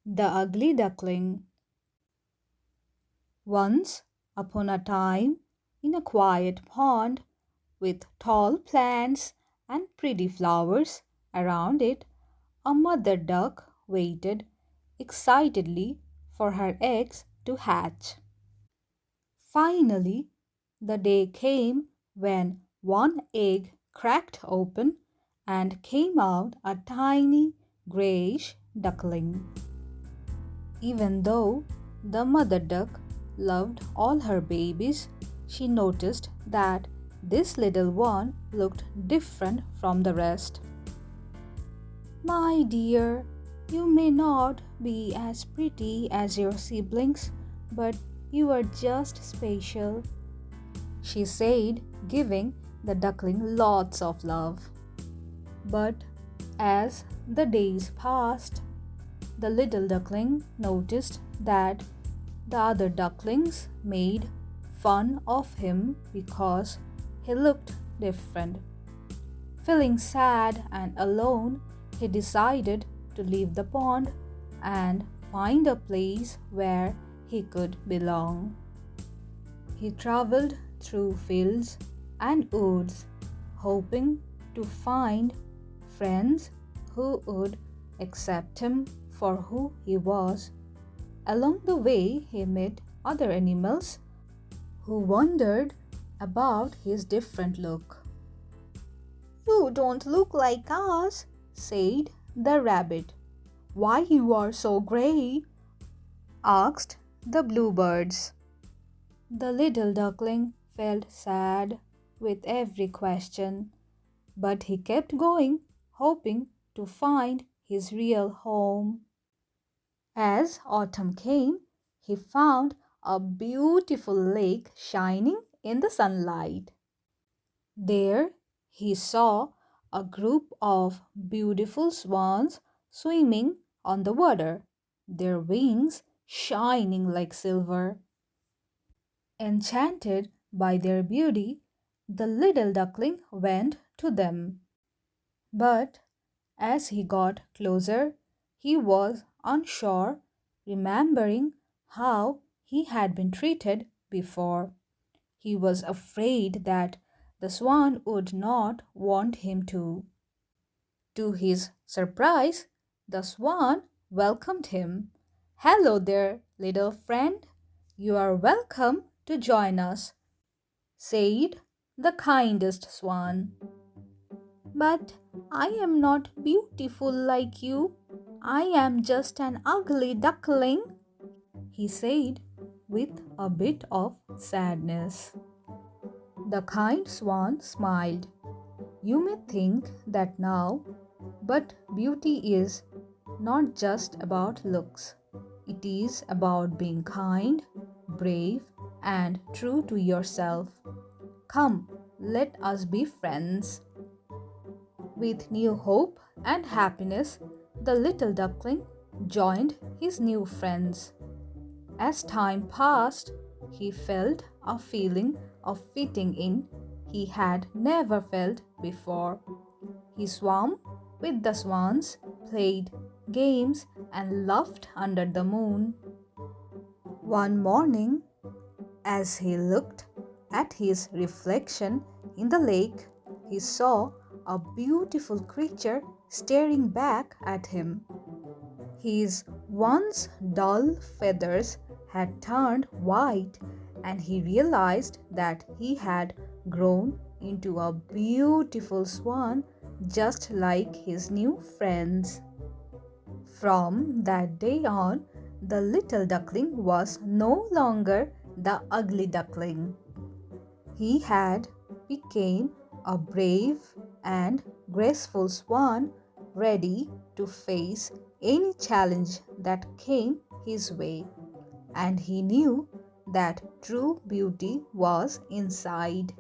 The Ugly Duckling. Once upon a time, in a quiet pond with tall plants and pretty flowers around it, a mother duck waited excitedly for her eggs to hatch. Finally, the day came when one egg cracked open and came out a tiny grayish duckling. Even though the mother duck loved all her babies, she noticed that this little one looked different from the rest. My dear, you may not be as pretty as your siblings, but you are just special, she said, giving the duckling lots of love. But as the days passed, the little duckling noticed that the other ducklings made fun of him because he looked different. Feeling sad and alone, he decided to leave the pond and find a place where he could belong. He traveled through fields and woods, hoping to find friends who would accept him for who he was. Along the way, he met other animals who wondered about his different look. You don't look like us, said the rabbit. Why you are so gray? Asked the bluebirds. The little duckling felt sad with every question, but he kept going, hoping to find his real home. As autumn came, he found a beautiful lake shining in the sunlight. There he saw a group of beautiful swans swimming on the water, their wings shining like silver. Enchanted by their beauty, the little duckling went to them. But as he got closer, he was unsure, remembering how he had been treated before. He was afraid that the swan would not want him to. To his surprise, the swan welcomed him. Hello there, little friend. You are welcome to join us, said the kindest swan. But I am not beautiful like you. I am just an ugly duckling, he said with a bit of sadness. The kind swan smiled. You may think that now, but beauty is not just about looks. It is about being kind, brave, and true to yourself. Come, let us be friends. With new hope and happiness, the little duckling joined his new friends. As time passed, he felt a feeling of fitting in he had never felt before. He swam with the swans, played games, and laughed under the moon. One morning, as he looked at his reflection in the lake, he saw a beautiful creature staring back at him. His once dull feathers had turned white, and he realized that he had grown into a beautiful swan just like his new friends. From that day on, the little duckling was no longer the ugly duckling. He had become a brave and graceful swan ready to face any challenge that came his way. And he knew that true beauty was inside.